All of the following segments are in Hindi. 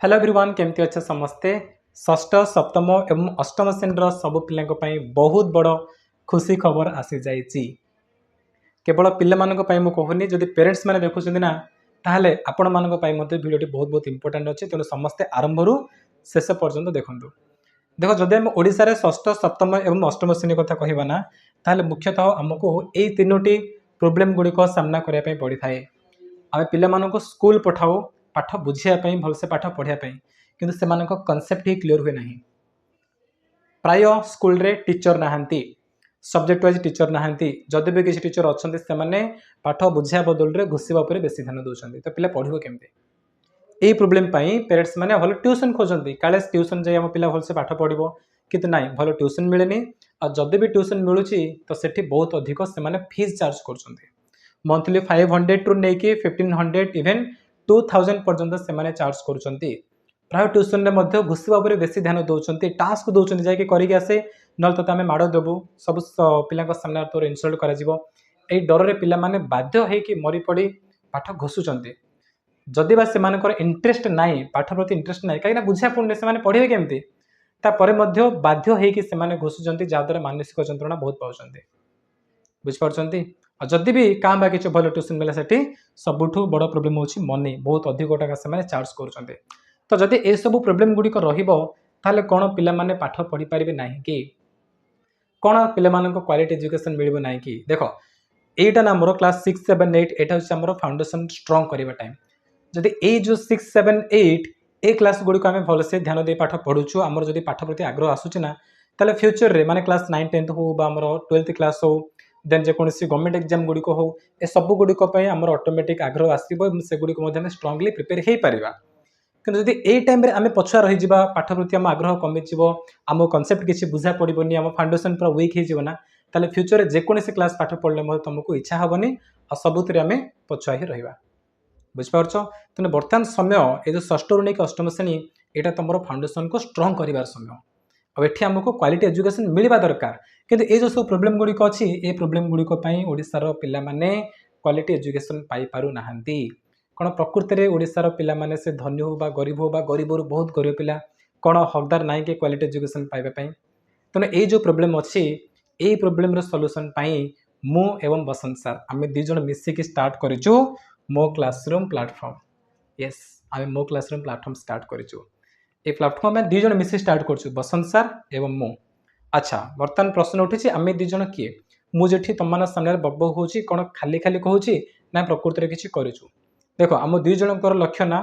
हेलो एवरीवन केमती अच्छे समस्ते षष्ठ सप्तम एवं अष्टम श्रेणी सब पिलांई बहुत बड़ खुशी खबर आसी जाइए केवल पिला कहूनी जदि पेरेन्ट्स मैंने देखुं ना ताहले आपण मान भिडियो बहुत बहुत इंपोर्टाट अच्छे तेणु समस्ते आरंभ शेष पर्यंत देखूँ देख जदि आम ओडिशा षष्ठ सप्तम एवं अष्टम श्रेणी कथा कहवा ना ताहले मुख्यतः आमको यही तीनोटी प्रोब्लेम गुड़िक सामना करने पड़ी थाए आम पिला स्कूल पठाऊ पाठ बुझापी भलसे पाठ पढ़ापी किंतु से कनसेप्ट ही क्लीयर हुए ना प्राय स्कूल रे टीचर नहांती सब्जेक्ट वाइज टीचर नहांती जदि भी किसी टीचर अच्छा से पाठ बुझा बदल में घुषा पर बेसी ध्यान दूसरी तो पिला पढ़ो केमती यही प्रोब्लेम पेरेन्ट्स मैंने भल ट्यूशन खोजती काले ट्यूशन जाए आम पिला भलसे पाठ पढ़ो किंतु नाई भल ट्यूशन मिलेनी और जदि भी ट्यूशन मिलूँ तो सेठी बहुत अधिक से फीस चार्ज कर मंथली 500 टू लेकिन 1500 इवेन 2000 पर्यंत से चार्ज कर प्राय ट्यूशन में घुषा पर बेसी ध्यान दौरान टास्क दौरान जाकि करके आसे ना तो आम माड़ देवु सब पिला सामने तोर इनसल्ट कर डर पिला बाध्य होगी मरी पड़ी पाठ घुषुंट जदि बा से इंटरेस्ट नाई पाठ प्रति इंटरेस्ट नाई कहीं बुझा पड़े से पढ़े केमती तापर बाध्य होगी घुषुंट जहाद्वारा मानसिक जंत्रणा बहुत पाँच बुझिपार जदि भी क्या बा कि भल ट्यूशन मिले से सबुठ बड़ प्रोब्लेम होची मनी बहुत अधिक टाका से चार्ज कर तो जदि ये सब प्रोब्लेम गुड़िक रहा कौन पिला पाठ पढ़ी पारे ना कि कौन पिला क्वालिटी एजुकेशन मिल ना कि देख यहीटा ना मोर क्लास 6, 7, 8 यहाँ हूँ फाउंडेशन स्ट्रंग करने टाइम जदि ये जो 6, 7, 8 ए क्लास गुड़िक आम भलसे ध्यान दे पाठ पढ़ुचु आमर जदि पाठ प्रति आग्रह आसूना ताले फ्यूचर रे माने क्लास 9, 10 हो 12th क्लास हो देन जेकोसी गवर्नमेंट एग्जाम गुड़िक हो ए सब गुड़िक आमर ऑटोमेटिक आग्रह आसो से गुड़िक स्ट्रांगली प्रिपेयर हो पारिबा किंतु जदि ए टाइम रे आमे पछुआ रही जावा पाठ प्रति आम आग्रह कमी आम कनसेप्ट किसी बुझा पड़ोनी आम फाउंडेशन पूरा वीक होना ताले फ्यूचर रे जेकोसी क्लास पाठ पढ़ले तुमको इच्छा हेनी और सबुतिर आम पछुआ ही रहा बुझिपार तेना बर्तमान समय ये जो षष्ठ रू नहीं अष्टम श्रेणी यहाँ तुम फाउंडेशन को स्ट्रंग कर समय और ये आमको क्वालिटी एजुकेशन मिलवा दरकार किंतु ये जो सब प्रोब्लेम गुड़िक अच्छी ये प्रोब्लेम गुड़िक ओडिशार पिला माने क्वालिटी एजुकेशन पाई पारु नाहांती कौन प्रकृति में ओडिशार पिला माने से धनी हो बा गरीब बहुत गरीब पिला कौन हकदार ना कि क्वालिटी एजुकेशन पाइबापी तेना ये जो प्रोब्लेम अच्छी यही प्रोब्लेम सॉल्यूशन मु एवं बसंत सर आम दीज मिसिकी स्टार्ट करूँ मो क्लासरूम प्लेटफॉर्म यस आम मो क्लासरूम प्लेटफॉर्म स्टार्ट करूँ ये प्लेटफॉर्म में दीज मिसिक स्टार्ट करूँ बसंत सर एवं मु अच्छा बर्तमान प्रश्न उठी आम दीज किए मुझे तुम मान सामने बब हूँ कौन खाली खाली कहूँ ना प्रकृति में किसी करूँ देख आम दुई जनकर लक्ष्य ना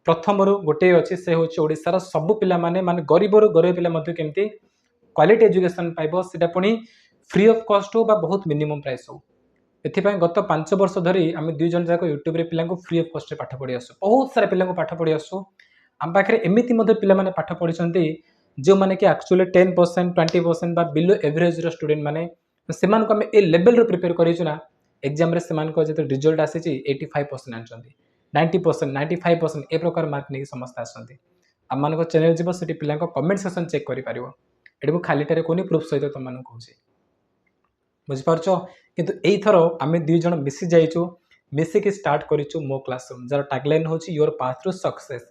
प्रथम गोटे अच्छी से हूँ ओडिशार सबू पिला माने गरीब गरीब पिला केमती क्वालिटी एजुकेशन पाइब से पुणी फ्री ऑफ कॉस्ट हो बहुत मिनिमम प्राइस हो एथिपाई गत 5 वर्ष धरी आम दुई जन जाक यूट्यूब रे पिला फ्री ऑफ कॉस्ट पाठ पढ़ी आसु बहुत सारा पिला पाठ पढ़ी आसु आम पाखे एमती पिला पाठ पढ़ी जो मैंने कि एक्चुअली 10%, 20% बिलो एवरेज स्टूडेंट मैंने से ए लेवल रो प्रिपेयर करूँ एग्जाम रे से रिजल्ट आसी 85% आनी 90%, 95% ए प्रकार मार्क नहीं समस्त आसती आम मान चैनल जीव से पिला कमेंट सेक्शन चेक कर ये खालीटे कहनी प्रूफ सहित तुम कहूँ बुझिपार किंतु यही थर आम दुई जन मिसी जाइचु मिसिकी स्टार्ट करूँ मो क्लासरूम जार टैगलाइन हूँ योर पाथ टू सक्सेस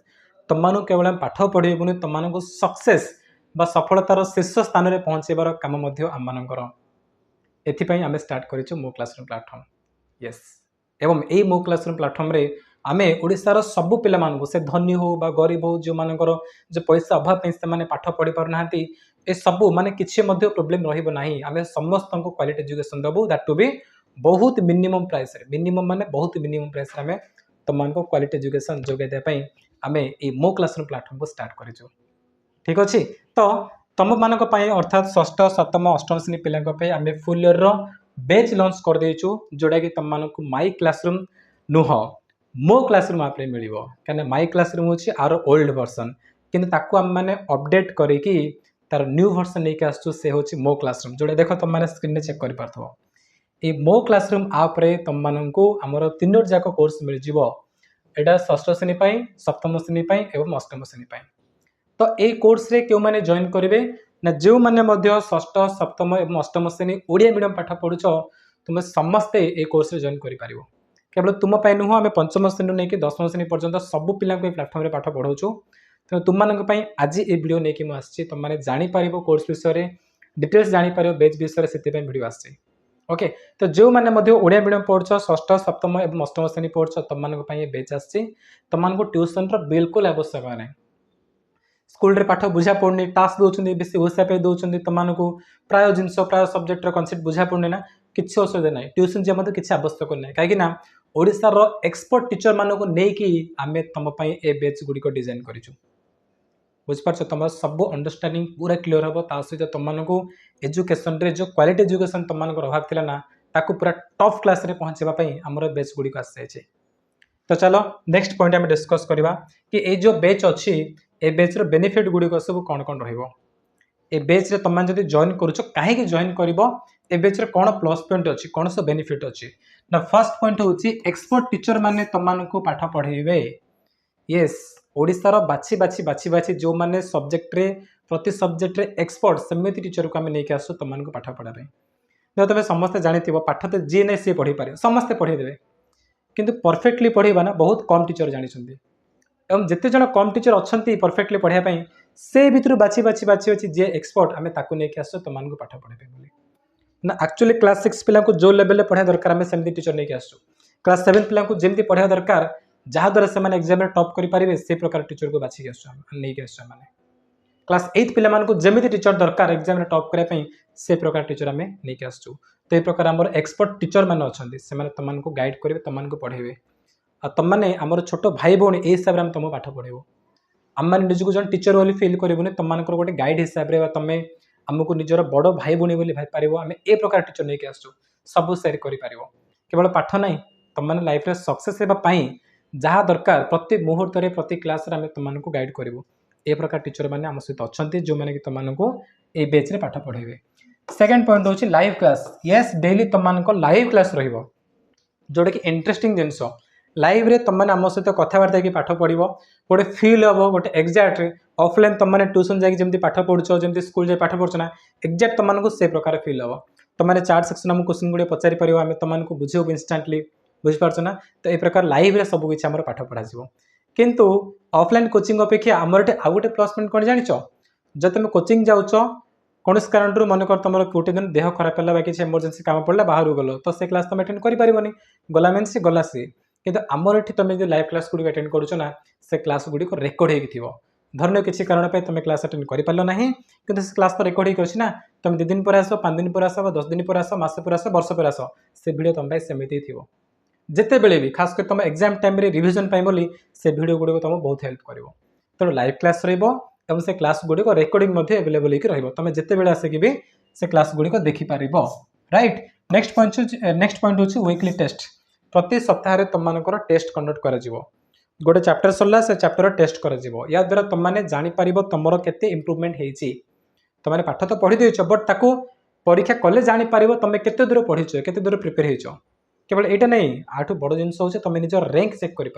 तुम केवल पाठ पढ़ेबुनि तुमको सक्सेस बा सफलतार शीर्ष स्थान में पहुँचेबार काम आम मानकर एथिपाई आम स्टार्ट करूँ मो क्लासरूम प्लेटफॉर्म यस एवं यही मो क्लासरूम प्लेटफॉर्म रे आमे ओडिशार सबू पिला मानकु से धनी हो बा गरीब हो जो मानकर जो पैसा अभाव से पाठ पढ़ी पार ना ए सबू माने किसी प्रोब्लेम रहिबो नाही आमे समस्त को क्वालिटी एजुकेशन दबु दैट टू बी बहुत मिनिमम प्राइस रे मिनिमम माने बहुत मिनिमम प्राइस रे आमे तुम को क्वालिटी एजुकेशन जोगे दे पई आमे ए मो क्लासरूम प्लेटफॉर्म को स्टार्ट करिजो ठीक अछि तो तुम मानक पई अर्थात षष्ठ सप्तम अष्टम श्रेणी पिलांक पई आमे फुल ईयर रो बैच लॉन्च कर देइचु जोडा कि तुम मानक माई क्लासरूम नुह मो क्लासरूम आप मिलिबो कने माई क्लासरूम होछि आर ओल्ड वर्जन किंतु ताकू हम माने अपडेट करिकि तार न्यू वर्जन नहीं के आसु से होछि मो क्लासरूम जोडा देखो तुम माने स्क्रीन में चेक कर पारथो ए मो क्लासरूम आप रे तुम माननकु हमर तीनोर जाक कोर्स मिल जिवो एटा षष्ठ श्रेणी पई सप्तम श्रेणी पई एवं अष्टम श्रेणी पई तो ए कोर्स रे क्यों माने जॉइन करिवे ना जो माने मध्य षष्ठ सप्तम एवं अष्टम श्रेणी ओडिया मीडियम पाठ पढुछ तुम समस्ते ए कोर्स रे जॉइन करि पारिबो केवल तुम पाई नुह आम पंचम श्रेणी नहीं कि 10वीं श्रेणी पर्यंत सब पिला प्लाटफर्म पाठ पढ़ाऊँ तेणु तुम आज ये वीडियो नहीं कि मुझे तुमने जापर कोर्स विषय डिटेल्स जापर बेच विषय से वीडियो आसी ओके। तो जो मैंने ओडिया मीडियम पढ़ुछ षष्ठ सप्तम और अष्टम श्रेणी पढ़ुछ तुम बेच आमको ट्यूशन बिल्कुल आवश्यक ना स्कूल रे पाठ बुझा पड़नी टास्क दौरान बेस घोषा पे दौरान तुमको प्राय जिनस प्राय सब्जेक्ट कनसेप्ट बुझा पड़नी ना किसी असुविधा ना ट्यूशन जी किसी आवश्यक ना कहीं ओडिशार एक्सपर्ट टीचर मानक नहीं आम तुम ए बेच गुड़िक डिजाइन करूँ बुझिपार तुम सब अंडरस्टांडिंग पूरा क्लीयर हम ता सहित तुमको एजुकेशन रे जो क्वालिटी एजुकेशन तुम अभाव थी ना ताकू पूरा टॉप क्लास रे पहुँचापी आमर बेच गुड़िक आसी जाए। तो चलो नेक्स्ट पॉइंट आम डिस्कस करवा कि ये जो बेच अच्छी ए बेच बेनिफिट गुड़िक सब कौन कौन रे बेच रे तुम जब जॉइन करुच कहीं जॉइन कर बेच रे कौन प्लस पॉइंट अच्छी कौन सब बेनिफिट अच्छी ना फर्स्ट पॉइंट हूँ एक्सपर्ट टीचर माने तुमको पाठ पढ़ेबे येस ओडिशार बाछी बाछी बाछी बाछी जो मैंने सब्जेक्ट रे प्रति सब्जेक्ट रे एक्सपर्ट सेमती टीचर को आम नहीं आसू तुमको पाठ पढ़ाई जो तुम समस्ते जानी पाठ तो जी नहीं सी पढ़ी पारे समस्ते पढ़ेदेवे किंतु परफेक्टली पढ़ेबा ना बहुत कम टीचर जानी एवं जिते जन कम टीचर अच्छा परफेक्टली पढ़ाई से भितर बाछी बाछी बाछी बाछी जे एक्सपर्ट आम ताकू नहीं आसू तुमको पाठ पढ़ेबे बोली ना एक्चुअली क्लास 6 पिला जो लेवल पढ़ा दरकार आम सेमती टीचर नहीं आसू क्लास 7 पिला जमी पढ़ा दरकार जहाद्वारा से एग्जाम टॉप करेंगे से प्रकार टीचर को बाछिक नहीं आसू क्लास 8 पिला जमी टीचर दरकार एग्जाम टॉप करने से प्रकार टीचर आम नहीं आसू तो ये प्रकार आम एक्सपर्ट टीचर मैंने अच्छा से तुमको गाइड करेंगे तुमको पढ़ेबे आ तुमने आमर छोट भाई भौणी ये हिसाब से तुम पाठ पढ़ेब आम मैंने निजक जन टीचर बोली फिल करूनी तुम गोटे गाइड हिसाब से तुम आमको निजर बड़ भाई भौणी बोली भाई पार आम ए प्रकार टीचर नहीं आसू सब सेयर कर केवल पाठ ना तुमने लाइफ में सक्सेस होगापाई जहाँ दरकार प्रति मुहूर्त प्रति क्लास आम तुमको गाइड करूँ ए प्रकार टीचर मैंने आम सहित अच्छा जो मैंने तुमको ये बेच रे पाठ पढ़ेबे। सेकेंड पॉइंट हूँ लाइव क्लास येस डेली तुमको लाइव क्लास जोटा कि इंटरेस्टिंग जिनस लाइव रे तुमने आम सहित कथबार्ता की पाठ पढ़ गोटे फिल हम गोटे एक्जाक्ट ऑफलाइन तुमने ट्यूशन जाकि पाठ पढ़ुच जमी स्कूल जाए पाठ पढ़ुच ना एक्जाक्ट तुमको से प्रकार फिल हम तुमने चार्ट सेक्शन आम क्वेश्चन गुड़े पचारि पार आम तुमको बुझेबू इंस्टांटली बुझिपार ना तो ये प्रकार लाइव रे सब किसी पाठ पढ़ा किंतु ऑफलाइन कोचिंग अपेक्षा आमर आउ गोटे प्लस पॉइंट कौन जान जब तुम कोचिंग जाऊच कौन कारण मनकर तुम गोटे दिन देह खराब है किसी इमरजेंसी काम पड़ा बाहर गल तो से क्लास तुम अटेंड कर गला मीन सी गला सी कि आमर ये तुम जो लाइव क्लास गुड़ी अटेंड करुच ना से क्लास गुड़ी रेकर्ड हो धरन किसी कारण तुम क्लास अटेंड कर पार ना कि क्लास तो रेकर्ड होगी ना तुम 2 दिन पर आस 5 दिन पर आस 10 दिन पर आस मास पर आस वर्ष पर आस से भिड तुम सेमती थी जिते बेले भी खास कर तुम एग्जाम टाइम रे रिवीजन पाई बोली से वीडियो गुड़िक तुमको बहुत हेल्प कर तेणु लाइव क्लास रही से क्लास गुड़िक रेकर्डिंग अवेलेबल होगी तुम जिते बेले आसिक भी से क्लास गुड़िक देखिपार राइट। नेक्स्ट पॉइंट हूँ वीकली टेस्ट प्रति सप्ताह तुम टेस्ट कंडक्ट कर गोटे चैप्टर सरला से चैप्टर टेस्ट कर या द्वारा तुमने जापर तुम के इम्प्रूवमेंट होती तुमने पाठ तो पढ़ी देच बट ताको परीक्षा कले जापर तुम केते दूर पढ़ी केते दूर प्रिपेयर हो केवल यहाँ नहीं आठू बड़ जिन हूँ तुम निज रैंक चेक कर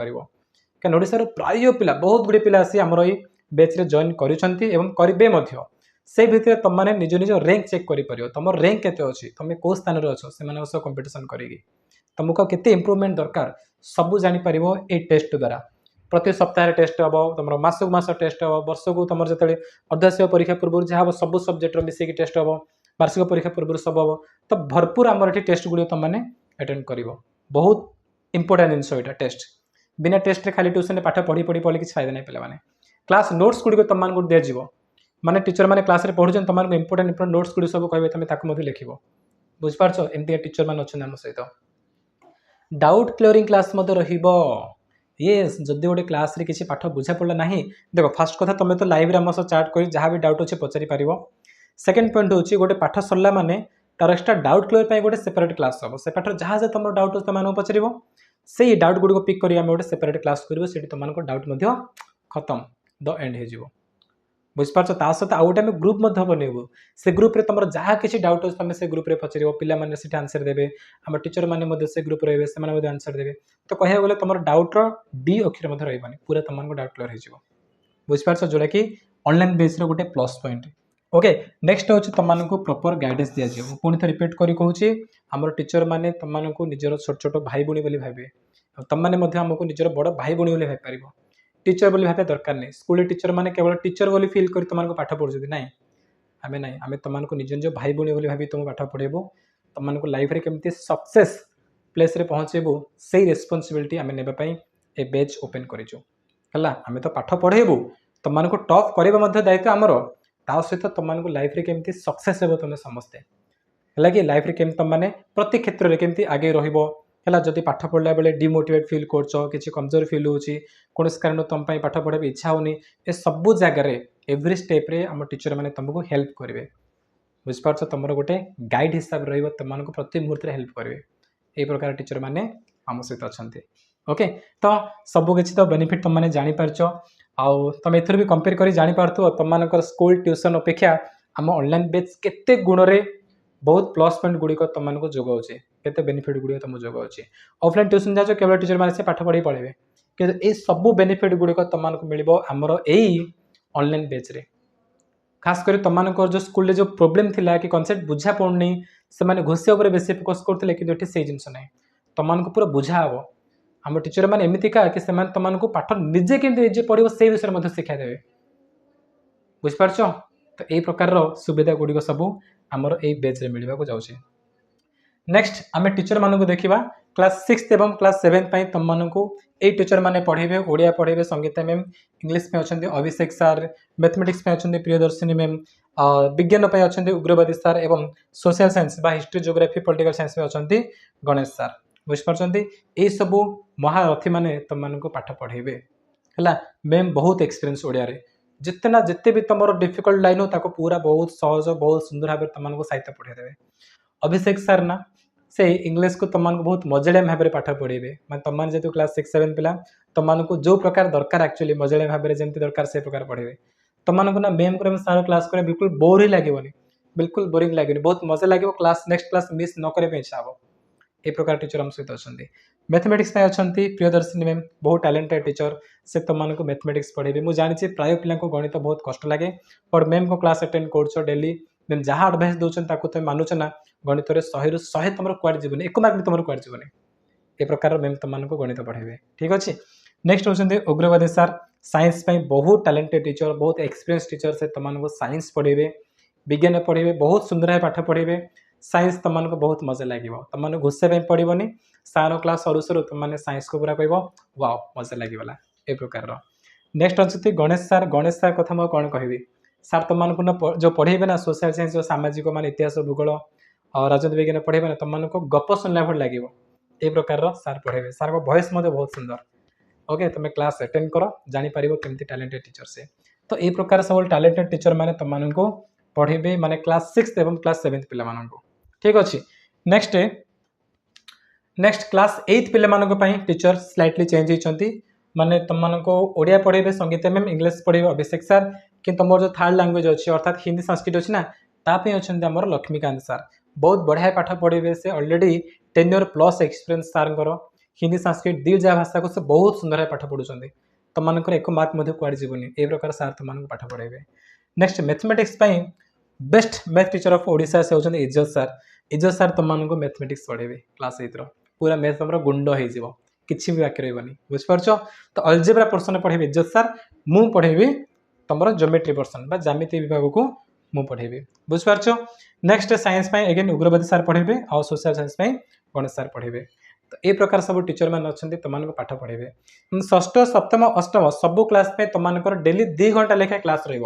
ओडार प्राय पिला बहुत गुड़े पिला आसी आमर ये बेच रे जॉइन करेंगे से भितर तुमने निज निज रैंक चेक कर तुम रैंक केते अच्छी तुम कौ स्थान अच्छो से कंपटीशन करी तुमको केते इम्प्रूवमेंट दरकार सबू जापर ये टेस्ट द्वारा प्रति सप्ताह टेस्ट हम तुम मासक मास टेस्ट हम वर्ष को तुम जो अर्धवार्षिक परीक्षा पूर्व जहाँ हम सब सब्जेक्ट मिसेक टेस्ट हम वार्षिक परीक्षा पूर्व सब हम तो भरपूर आमर ये टेस्ट गुड़ी तुमने अटेंड कर बहुत इंपोर्टेंट जिनस यहाँ टेस्ट बिना टेस्ट खाली ट्यूशन पाठ पढ़ी पढ़ी पढ़ी किसी फायदा नहीं पे क्लास नोट्स गुड़ी तुमको दिज्व माने टीचर मैंने क्लास पढ़ुन तुमको इंपोर्टेंट नोट्स गुड़ी सब कहे तुम लिख बुझिपार एमती टीचर मैंने अच्छे आम सहित डाउट क्लियरिंग क्लास येस जदि गोटे क्लास रे किसी पाठ बुझा पड़ा ना देख फास्ट कथा तुम तो लाइव आम चाट कर जहाँ भी डाउट अच्छे पचारि पार सेकेंड पॉइंट हूँ गोटे पाठ सरला माने तार एक्सट्रा डाउट क्लियर गोटे सेपरेट क्लास हम से पाठ जहाँ जहाँ तुम डाउट तुम पचार से डाउट गुड़ पिक कर गोटे सेपरेट क्लास कर तुमको डाउट खत्म द एंड हो बुझिपार सहित आउ गोटे ग्रुप बनइबू से ग्रुप रे तुम जहाँ किसी डाउट अच्छे तुम से ग्रुप रे पचार पाने से आंसर देवे आम टीचर मैंने से ग्रुप रे से आंसर देवे तो कह गले तुम डाउट डी अक्षर रही पूरा तुमको डाउट क्लियर हो बुझिपार जोटा कि ऑनलाइन बेस गोटे प्लस पॉइंट ओके। नेक्स्ट हूँ तुमको प्रॉपर गाइडेंस दिज्व पुणी थे रिपीट करी कहूँ आम टीचर मैंने तुमको निजर छोट छोट भाई भौणी भावे तुमने आमको निजर बड़ भाई भौणी भाई पार टीचर बोली भाबे दरकार नहीं स्कूल टीचर माने केवल टीचर बोली फील कर तुमको पाठ पढ़ुछथि नहीं आमे नहीं आमे तुमको निज निज भाई भौणी बोली भाबी तुम पाठ पढ़ेबो तुमको लाइफ रे केमती सक्सेस प्लेस रे पहुंचेबो सेही रिस्पांसिबिलिटी आमे नेबा पई ए बैच ओपन करिजो हला आमे तो पाठ पढ़ेबो तुमको टॉप करबा मध्ये दायित्व हमर ता सहित तुमको लाइफ रे केमती सक्सेस हेबो तुम समस्ते हला कि लाइफ रे केमती तुम माने प्रति क्षेत्र रे केमती आगे रहिबो हला जदि पाठ पढ़ला बेले डिमोटिवेट फील करछो किछि कमजोर फील होछि कोनस कारण तुम पई पाठ पढ़े इच्छा होनी ए सब जगह रे एवरी स्टेप रे हम टीचर माने तुमको हेल्प करिवे बुझ पारछ तमरो गोटे गाइड हिसाब रहइबो तुमको प्रति मुहूर्त रे हेल्प करिवे ए प्रकार टीचर माने हम सहित अछंती ओके तो सब किछि तो बेनिफिट तुम माने जानि पारछो आउ तुम एथर भी कंपेयर करी जानि पारथु तुमनकर स्कूल ट्यूशन अपेक्षा हम ऑनलाइन बेच केते गुण रे बहुत प्लस पॉइंट गुडी को तुमको जोगाउछे केते बेनिफिट गुडी तुम जोगाउछे ऑफलाइन ट्यूशन जाजो केवल टीचर माने से पाठ पढ़ी पळेबे कि ए सब बेनिफिट गुडी को तुमको मिलिबो हमरो एई ऑनलाइन बेच रे खास कर तुमको जो स्कूल जो प्रॉब्लम थिला कि कांसेप्ट बुझा पड़नी से माने घोषिया ऊपर बेसी फोकस करथिले कि एठी से जिंस नै तुमको पूरा बुझा हबो हम टीचर माने एमिति का कि से माने तुमको पाठ निजे केमते निजे पढिबो से विषय मध्ये शिक्षा देबे बुझ पारछो तो ए प्रकार रो सुविधा गुडी को सब हमरो ए बेच रे मिलिबा को जाउछे नेक्स्ट आमे टीचर मानक देखिबा क्लास 6 एवं क्लास 7 पई तुमको ए टीचर माने पढेबे ओडिया पढेबे संगीता मैम इंग्लिश में अछंती अभिषेक सर मैथमेटिक्स में अछंती प्रियदर्शिनी मैम विज्ञान पई अछंती उग्रवादी सर एवं सोशल साइंस बा हिस्ट्री ज्योग्राफी पॉलिटिकल साइंस में अछंती गणेश सर बुझ पारछंती ए सब महारथी माने तुमको पाठ पढेबे हला मैम बहुत एक्सपीरियंस ओडिया रे जितना जिते भी तुम डिफिकल्ट लाइन हो ताको पूरा बहुत सहज बहुत सुंदर भाव तुमको साहित्य पढ़े देवे अभिषेक सर ना से इंग्लिश को तुमको बहुत मजाड़िया भाव में पाठ पढ़ेबे मैं तुम जेहतु क्लास 6-7 पिला तुमको जो प्रकार दरकार एक्चुअली मजाड़िया भाव में जमी दरकार से प्रकार पढ़ेबे तुमको ना मैम को सार क्लास करे बिल्कुल बोर ही लगे बिल्कुल बोरिंग लगे बहुत मजा लगे क्लास नेक्स्ट क्लास मिस न करे इच्छा हम ए प्रकार टीचर हम सहित अच्छा मैथमेटिक्स में अच्छा प्रियदर्शिनी मैम बहुत टैलेंटेड टीचर से तुमको मैथमेटिक्स पढ़ेबे मुझे जानी प्राय पिला गणित बहुत कष्ट लगे बट मैम को क्लास अटेंड कर डेली मैम जहाँ एडभाइस दौरान तुम मानुच ना गणित में 100 तुम कुआड जीवन 1 मार्क भी तुम कुआड जीवन ए प्रकार मैम तुमको गणित पढ़ेबे ठीक अच्छे नेक्स्ट होती उग्रवादी सर साइंस बहुत टैलेंटेड टीचर बहुत एक्सपीरियंस टीचर से तुमको साइंस पढ़ेबे विज्ञान पढ़ेबे बहुत सुंदर है पाठ पढ़ेबे साइंस तुमको बहुत मजा लगे तुमने घुसे पड़ोनी सार क्लास सरू सरू तुमने साइंस को पूरा कह वाओ मजा लगेगा ए प्रकार नेक्स्ट अच्छे गणेश सर कथा मैं कौन कहि सर तुमको ना जो पढ़ेबे ना सोशल साइंस जो सामाजिक मान इतिहास भूगोल और राजनीति विज्ञान पढ़ेबे ना तुमको गप सुनला भल लगे ए प्रकार सर पढ़ेबे सर को वॉइस बहुत सुंदर ओके तुम क्लास अटेंड कर जापर केमती टैलेंटेड टीचर से तो ये प्रकार सब टैलेंटेड टीचर मैंने तुमको पढ़ेबे माने क्लास 6 एवं क्लास 7 पिला माननको ठीक अच्छे नेक्स्ट क्लास 8 पिला मानक पई टीचर स्लाइटली चेंज होती माने तुमको ओडिया पढ़ेबे संगीता मैम इंग्लिश पढ़ेबे अभिषेक सर कि तुम जो थर्ड लैंग्वेज अच्छी अर्थात हिंदी संस्कृत अच्छी ना तापी अच्छा आमर लक्ष्मीकांत सर बहुत बढ़िया पाठ पढ़ेबे से already 10 year plus experience sir Hindi Sanskrit दी जा भाषा को से बहुत सुंदर पाठ पढ़ुंट तुमको 1 मार्क कुआड़ जीवनी ए प्रकार सर तुमको पाठ पढ़ेबे next mathematics best math teacher of Odisha से होचंदी इज्जत सर तुमको मैथमेटिक्स पढ़ेबे क्लास 8 पूरा मैथ तुम गुंड हो किसी भी बाकी रही बुझिपार तो अलजेब्रा पोर्सन पढ़ेबे इज्जत सर मु पढ़ेबी तुम ज्योमेट्री पोर्सन बा ज्यामिति विभाग को मु पढ़ेबी बुझिपार नेक्स्ट साइंस अगेन उग्रवादी सर पढ़ेबे और सोशल साइंस गणेश सर पढ़ेबे तो ये प्रकार सब टीचर मैंने अच्छा तुमको पाठ पढ़ेबे षष्ठ सप्तम अष्टम सब क्लास तुमको डेली 2 घंटा लेखा क्लास रही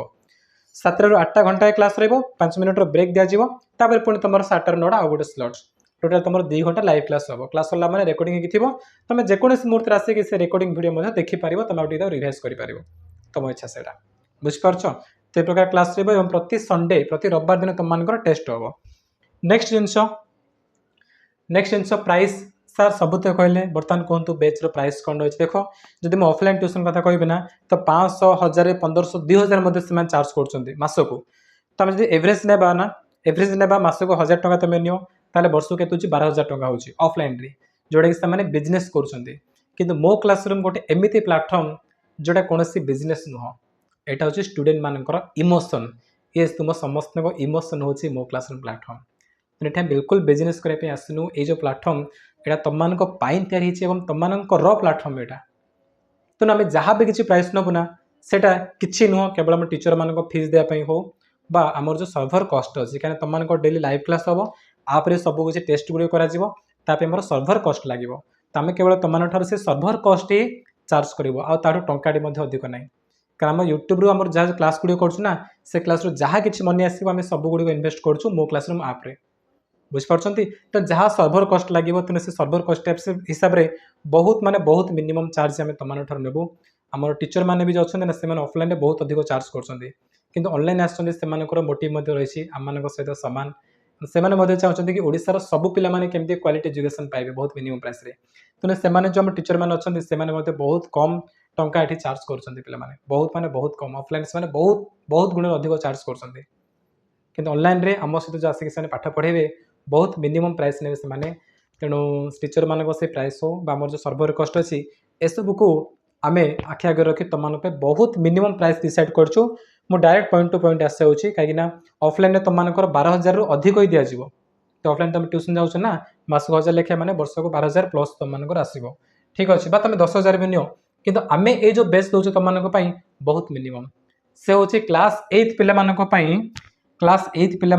7 ରୁ 8 घंटा क्लास रही 5 मिनट ब्रेक दिज्व पुणी तुम 7 ରୁ 9 आ गोटे स्लट टोटाल तुम 2 घंटा लाइव क्लास हम क्लास सरला मैंने रेकर्डिंग थी तुम जेकोसी मुहूर्त आसिक से रेकर्डिंग वीडियो देखिपार तुम रिवाइज कर तुम इच्छा से बुझिपार तो प्रकार क्लास रही प्रति संडे प्रति रविवार दिन तुम टेस्ट हम नेक्स्ट जिन प्राइस सर सबुत कहले बर्तमान कहतु बेच प्राइस कौन रही देख जब मैं ऑफलाइन ट्यूशन कथा कह ना तो 500 1000 1500 2000 मध्य से चार्ज कर मासक तुम जो एवरेज नेबा ना एवरेज नेबा मासक 1000 टका तुम नियो ताले वर्ष के 12000 टका होची ऑफलाइन रे जोड़ा कि से बिजनेस कर मो क्लासरूम गोटे एमती प्लाटफर्म जोटा कौन बिजनेस नुह यहाँ हूँ स्टूडेंट मानकर इमोशन ये तुम समस्त इमोशन हूँ मो क्लासरूम प्लाटफर्म ये बिल्कुल बिजनेस करने आसनु ये जो प्लाटफर्म यहाँ तुम तैयारी तुम प्लाटफर्म यहाँ तेणु आम जहाँ भी किसी प्राइस नबू ना सेटा किसी नुह केवल आम टीचर मान फीस देवाई हो बा आमर जो सर्भर कस्ट अच्छी कहीं तुम डेली लाइव क्लास हम आप्रे सब किसी टेस्ट गुड़ कर सर्भर कस्ट लगे तो आम केवल तुम से सर्भर कस्ट ही चार्ज करूँ आठ टाटे अधिक ना कारण यूट्यूब आम जहाँ क्लास गुड़ करना से क्लास जहाँ किसी मनी आसो सब गुड़ इनभेस्ट करूँ मो क्लासरूम आप्रे बुझीपार तो जहाँ सर्भर कस्ट लगे तेणु से सर्भर कस्ट हिसाब से बहुत माने बहुत मिनिमम चार्ज आम तुम नेबू आम टीचर मैंने भी अच्छे ना से ऑफलाइन बहुत अधिक चार्ज कर ऑनलाइन आसर मोटिव रही आम सहित सामान से चाहते कि ओडिशार सब पिला केमती क्वालिटी एजुकेशन पाइबे बहुत मिनिमम प्राइस रे तेणु से जो आम टीचर मैंने अच्छे से बहुत कम टंका ये चार्ज कर बहुत माने बहुत कम ऑफलाइन से बहुत बहुत गुण अधिक चार्ज कर ऑनलाइन रे आम सहित जो आसिक पाठ पढ़ेबे बहुत मिनिमम प्राइस ने से तेणु टीचर मान से प्राइस हो आम जो सर्भर कस्ट अच्छी एसबू को आम आखि आगे रखी तुम बहुत मिनिमम प्राइस डिसाइड करछु मु डायरेक्ट पॉइंट टू पॉइंट आसे कहीं ऑफलाइन में तुम 12,000 रु अधिक ही दिज्व तो ऑफलाइन तुम ट्यूशन जाऊँ ना मासक 1,000 लेखा मैंने वर्ष को 12,000 प्लस तुम आसो ठीक अच्छे तुम 10,000 भी नियो कि आम ये जो बेस दौर तुम बहुत मिनिमम से हूँ क्लास 8 पिला क्लास 8 पिला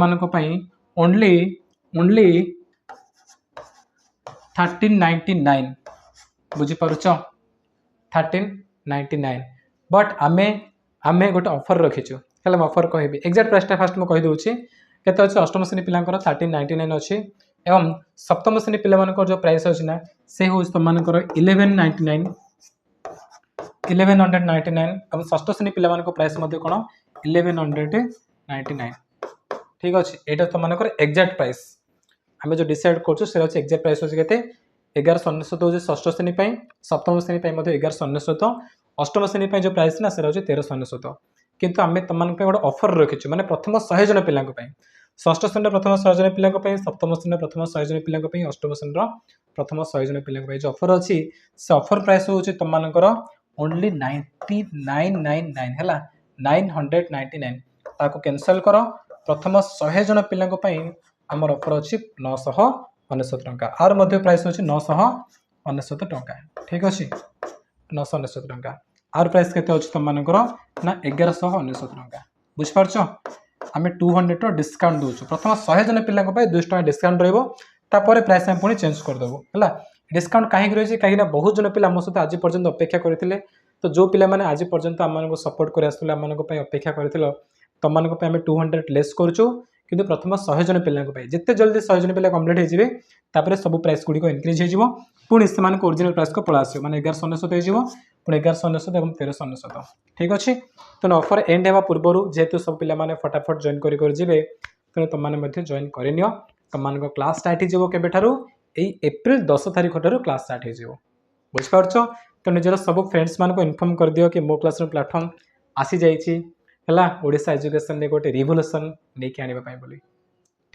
ओनली 1399 बुझीपार 1399 बट आमे गोटे ऑफर रखीचु हेल्ला ऑफर कहबी एक्जाक्ट प्राइसटा फास्ट मुझे कहीदे केते अच्छे अष्टम श्रेणी पिला 1399 अच्छी एवं सप्तम श्रेणी पिला जो प्राइस अच्छी ना से हूँ तुम 1199 और षष्ठ श्रेणी पिला प्राइस कौन 1199 ठीक अच्छे यहाँ तुम एक्जाक्ट प्राइस आम जो डिसाइड कर एक्जाक्ट प्राइस अच्छे के 1199 हूँ षष्ठ श्रेणी सप्तम श्रेणी 1199 अष्टम श्रेणी जो प्राइस ना से 1399 किंतु आम तुम गोटे ऑफर रखीचु माने प्रथम 100 जन पिला षष्ठ श्रेणी प्रथम 100 जन पिला सप्तम श्रेणी प्रथम 100 जन पिला अष्टम श्रेणी प्रथम 100 जन पिला जो ऑफर अच्छी से ऑफर प्राइस हूँ तुम ओनली 9999 है 999 ताको कैंसल कर प्रथम 100 जन पिला आमर ऑफर अच्छी 999 टंका आर मध्य प्राइस अच्छी 999 टंका ठीक अच्छे 999 टंका आर प्राइस केते अच्छी तुम ना 1199 टंका बुझिपार आम 200 डिस्काउंट दूसु प्रथम 100 जन पिला 200 टंका डिस्काउंट रही प्राइस आम पुणी चेंज करदेबू है डिस्काउंट कहीं रही कहीं बहुत जन पिला आम सहित आज पर्यंत अपेक्षा करते तो जो पिला माने आज पर्यंत आम सपोर्ट कर आसुले आम अपेक्षा कर तुम आम 200 लेस करूँ किंतु प्रथम 100 जन पिला जिते जल्दी 100 जन पिला कंप्लीट होते सब प्राइस गुड़िक इनक्रिज हो पुणी से ओरिजिनल प्राइस को पड़ा आसो मैंने 1199 हो पुणी 1199 और 1399 ठीक अच्छे तेणु ऑफर एंड होगा पूर्वर जेहेतु सब पिला फटाफट जॉइन कर तेणु तुमने जॉइन कर तुम क्लास स्टार्ट हो एप्रिल 10 तारीख ठार क्लास स्टार्ट हो बुझीपार तो निजर सब फ्रेंड्स मान को इनफॉर्म कर दियो कि मो क्लासरूम प्लेटफॉर्म आसी जाइए है ओडिशा एजुकेशन गोटे रिवोल्यूशन नहीं आने बोली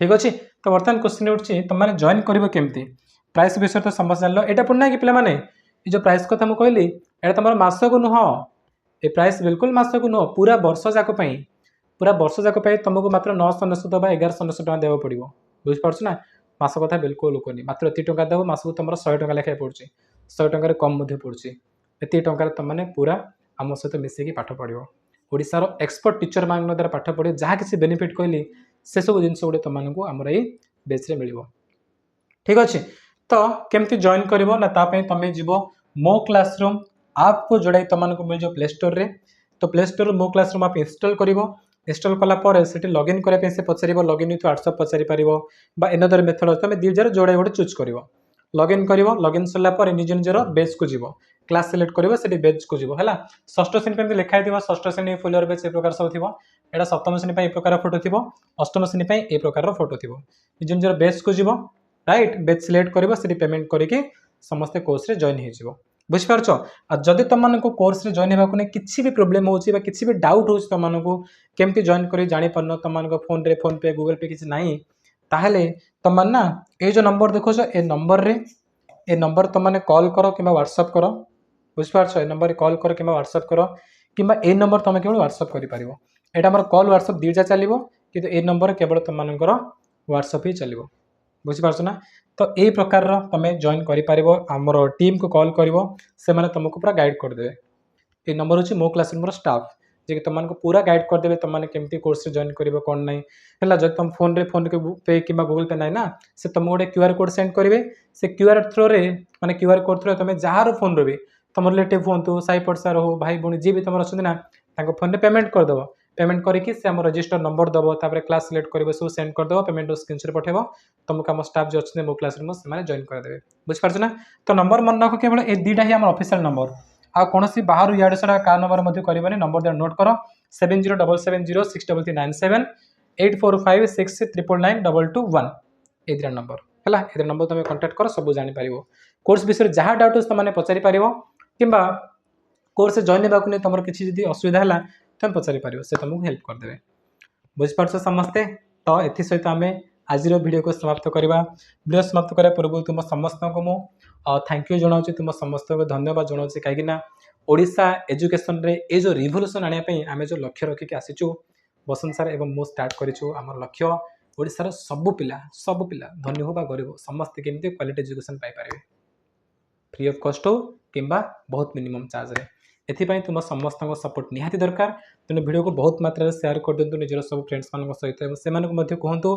ठीक अच्छे तो बर्तमान क्वेश्चन उठी तुमने जॉइन कर केमती प्राइस विषय तो समस्त जान यहाँ पुणी कि पे ये जो प्राइस कथा मुझे कहली यहाँ तुम मसक नुह ये प्राइस बिल्कुल मसक नुह पूरा वर्ष जाक पूरा वर्ष जाक तुमको मात्र 999 बा 1199 टका देवा पड़ो बुझीपार ना मास कथा बिल्कुल कहनी मात्र ये टका देव मसक तुम 100 टका लेखाएं पड़ुची 100 टकर कम पड़ुची ये टकर तुमने पूरा आम सहित मिसेक पाठ पढ़ो ओडिशार एक्सपर्ट टीचर मान द्वारा पाठ पढ़े जहाँ किसी बेनिफिट कहली से सब जिन गुड़े तुमको आमर ये बेच मिल ठीक अच्छे तो केमती जॉइन कर तुम जीव मो क्लासरूम आप को जोड़ा तुमको मिल जाओ प्ले स्टोर रे तो प्ले स्टोर मो क्लासरूम आप इंस्टॉल कर इंस्टॉल कलापर से लॉगिन करने से पचार लॉगिन विथ व्हाट्सएप पचारि पार एनदर मेथड तुम दुईजार जोड़ा गोटे चूज कर लॉगिन कर लॉगिन सरला निज निजर बेच को जीव क्लास सिलेक्ट कर बेच को जीव है षष्ठ श्रेणी लिखाई थी षष्ठ श्रेणी फुलर बेच ए प्रकार सब थी यहाँ सप्तम श्रेणी ए प्रकार फोटो थी अष्टम श्रेणी ए प्रकार फोटो थी निज निजर बेच को जीव राइट बेच सिलेक्ट कर पेमेंट करके समस्ते कोर्स रे जॉइन हो बुझीपार जदि तुमको कोर्स रे जॉइन होगा किसी भी प्रोब्लेम हो किसी भी डाउट हो तुमको केमती जॉइन कर जापर तुम फोन रे फोन पे गूगल पे किसी ना ताहले तुम ना ये जो नंबर देखो ए नंबर तुमने कॉल कर कि व्हाट्सएप कर बुझीपार ए नंबर कॉल कर कि व्हाट्सएप कर कि नंबर तुम केवल व्हाट्सएप कर यहाँ कॉल व्हाट्सएप दीटा चलो कि ए नंबर केवल तुमकर व्हाट्सएप ही चलो बुझीपार ना तो यही प्रकार तुम जॉइन कर आमर टीम को कॉल कर से तुमको पूरा गाइड करदे ये नंबर हूँ मो क्लासरूम स्टाफ जे तुमको पूरा गाइड करदेवे तुमने केमती कोर्स जॉइन कर कौन ना है जब तुम फोन पे कि गूगल पे ना ना से तुमको गोटे क्यूआर कोड सेंड करेंगे से क्यूआर थ्रो मैंने क्यूआर कोड थ्रो तुम जार फोन रे तुम रिलेटिव हूँ साई पड़सार हो भाई भाई जी भी तुम अच्छा ना फोन में पेमेंट करदेव पेमेंट करके से आम रजिस्टर नंबर दब तापर क्लास सिलेक्ट कर सब सेंड करदेव पेमेंट स्क्रीनशॉट पठेब तुमको आम स्टाफ जो अच्छे मो क्लासरूम से जॉइन करदेवे बुझीपार ना तो नंबर मन रख केवल ये दुईटा ही आम ऑफिशियल नंबर आ कौन बाहर इाड़े सारा का नंबर करनी नंबर दे नोट कर 7077063397 8456999221 ये नंबर है ये नंबर तुम कांटेक्ट कर सब जापर कोर्स विषय जहाँ डाउट तुमने पचारि पार कि कोर्स जॉइन होगा नहीं तुम किसी असुविधा है तुम पचारि पार से तुमको हेल्प करदे बुझीपार समस्ते तो ये सहित आम आज वीडियो को समाप्त करवा वीडियो समाप्त करा पूर्व तुम समस्त को मु थैंक यू जनाऊँ तुम समस्त को धन्यवाद जनाऊँ कहीं ओडिशा एजुकेशन रे ए जो रिवोल्यूशन आने आम जो लक्ष्य रखिक आसीचु बसंत सार एवं मु स्टार्ट करिछु आमर लक्ष्य ओडिशार सब पिला धनी हो बा गरीब समस्ते केमती क्वालिटी एजुकेशन पाई पारे फ्री ऑफ कॉस्ट हो किंबा बहुत मिनिमम चार्ज रे एथिपाई तुम समस्त सपोर्ट निहाती दरकार तेणु वीडियो को बहुत मात्रा शेयर कर दिंतु निजर सब फ्रेंड्स मान सहित से कहतु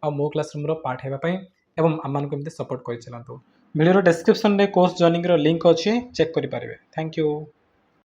आ मो क्लासरूम पार्ट होगापी एवं आम को सपोर्ट कर चलतु वीडियो डिस्क्रिप्शन रे कोर्स जॉइनिंग लिंक अच्छी चेक करेंगे थैंक यू।